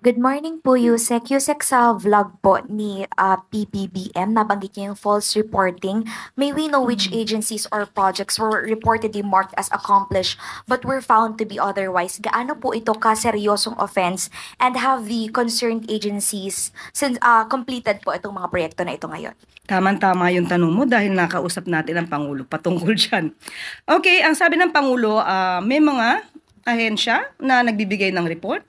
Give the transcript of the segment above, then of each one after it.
Good morning po, Yusek. Yusek, sa vlog po ni PBBM, nabanggit niya yung false reporting. May we know which agencies or projects were reportedly marked as accomplished but were found to be otherwise? Gaano po ito kaseryosong offense, and have the concerned agencies since completed po itong mga proyekto na ito ngayon? Tama-tama yung tanong mo dahil nakausap natin ang Pangulo patungkol dyan. Okay, ang sabi ng Pangulo, may mga ahensya na nagbibigay ng report.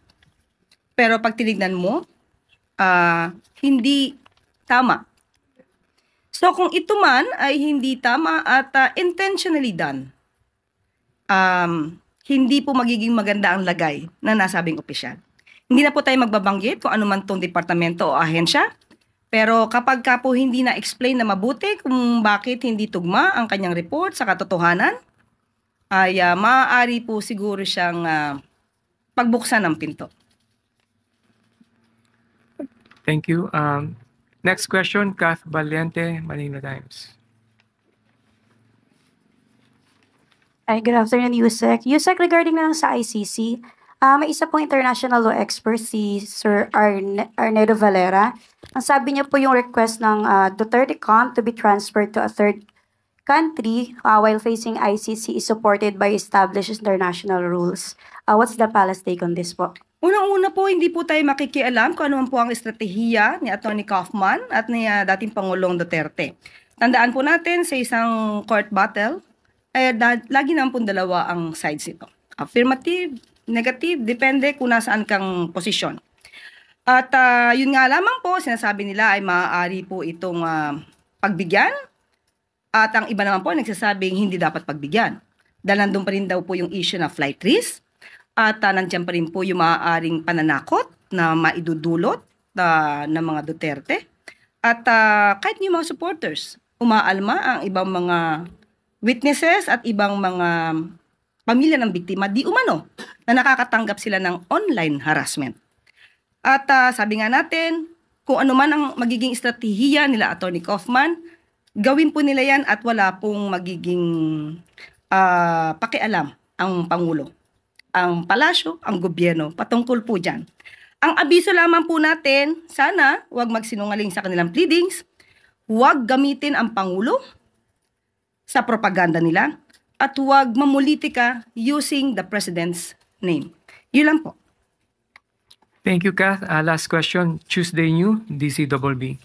Pero pag tinignan mo, hindi tama. So kung ito man ay hindi tama at intentionally done, hindi po magiging maganda ang lagay na nasabing opisyal. Hindi na po tayo magbabanggit kung ano man tong departamento o ahensya. Pero kapag ka po hindi na-explain na mabuti kung bakit hindi tugma ang kanyang report sa katotohanan, ay maaari po siguro siyang pagbuksan ng pinto. Thank you. Next question, Kath Valiente, Manila Times. Hi, good afternoon, Yusek. Yusek, regarding na lang sa ICC, may isa pong international law expert, si Sir Arnedo Valera. Ang sabi niya po yung request ng Duterte camp to be transferred to a third country while facing ICC is supported by established international rules. What's the palace take on this po? Unang-una po, hindi po tayo makikialam kung ano man po ang estratehiya ni Atty. Kaufman at ni dating Pangulong Duterte. Tandaan po natin sa isang court battle, lagi naman po dalawa ang sides ito. Affirmative, negative, depende kung nasaan kang posisyon. At yun nga lamang po, sinasabi nila ay maaari po itong pagbigyan. At ang iba naman po nagsasabing hindi dapat pagbigyan. Dahil nandun pa rin daw po yung issue na flight risk. At nandiyan pa rin po yung maaaring pananakot na maidudulot ng mga Duterte. At kahit yung mga supporters, umaalma ang ibang mga witnesses at ibang mga pamilya ng biktima, di umano, na nakakatanggap sila ng online harassment. At sabi nga natin, kung ano man ang magiging estratehiya nila Atty. Kaufman, gawin po nila yan at wala pong magiging pakialam ang Pangulo, ang palasyo, ang gobyerno, patungkol po dyan. Ang abiso lamang po natin, sana huwag magsinungaling sa kanilang pleadings, huwag gamitin ang Pangulo sa propaganda nila, at huwag mamulitika using the President's name. Yun lang po. Thank you, Kath. Last question, Tuesday New, DCBB.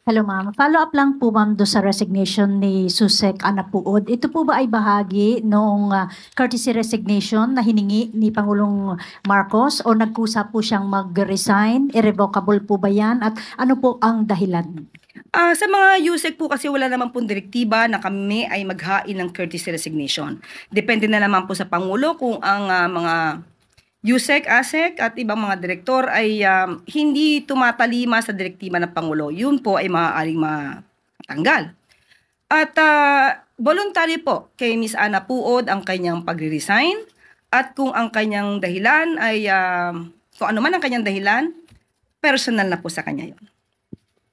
Hello ma'am. Follow up lang po ma'am do sa resignation ni Susek Anapuod. Ito po ba ay bahagi ng courtesy resignation na hiningi ni Pangulong Marcos o nagkusa po siyang mag-resign? Irrevocable po ba yan? At ano po ang dahilan? Sa mga USEC po kasi wala naman pong direktiba na kami ay maghain ng courtesy resignation. Depende na naman po sa Pangulo kung ang mga USEC, ASEC at ibang mga direktor ay hindi tumatalima sa direktiba ng Pangulo. Yun po ay maaaring matanggal. At voluntary po kay Ms. Ana Puod ang kanyang pagre-resign, at kung ang kanyang dahilan ay, kung ano man ang kanyang dahilan, personal na po sa kanya yun.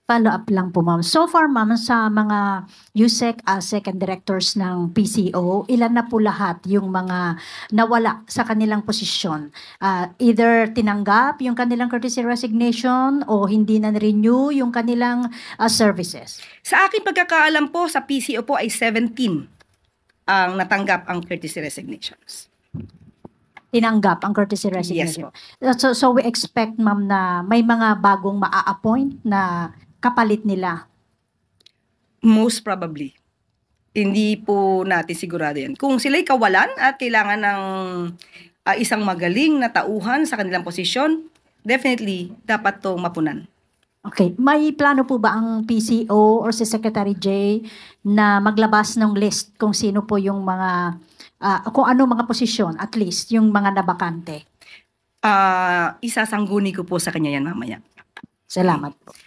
Follow up lang po ma'am. So far ma'am, sa mga USEC, ASEC and directors ng PCO, ilan na po lahat yung mga nawala sa kanilang posisyon? Either tinanggap yung kanilang courtesy resignation o hindi na renew yung kanilang services? Sa aking pagkakaalam po, sa PCO po ay 17 ang natanggap ang courtesy resignations. Tinanggap ang courtesy resignation? Yes po. So we expect ma'am na may mga bagong maa-appoint na kapalit nila? Most probably. Hindi po natin sigurado yan. Kung sila'y kawalan at kailangan ng isang magaling na tauhan sa kanilang posisyon, definitely dapat itong mapunan. Okay. May plano po ba ang PCO or si Secretary Jay na maglabas ng list kung sino po yung mga, kung ano mga posisyon, at least yung mga nabakante? Isasangguni ko po sa kanya yan mamaya. Salamat po.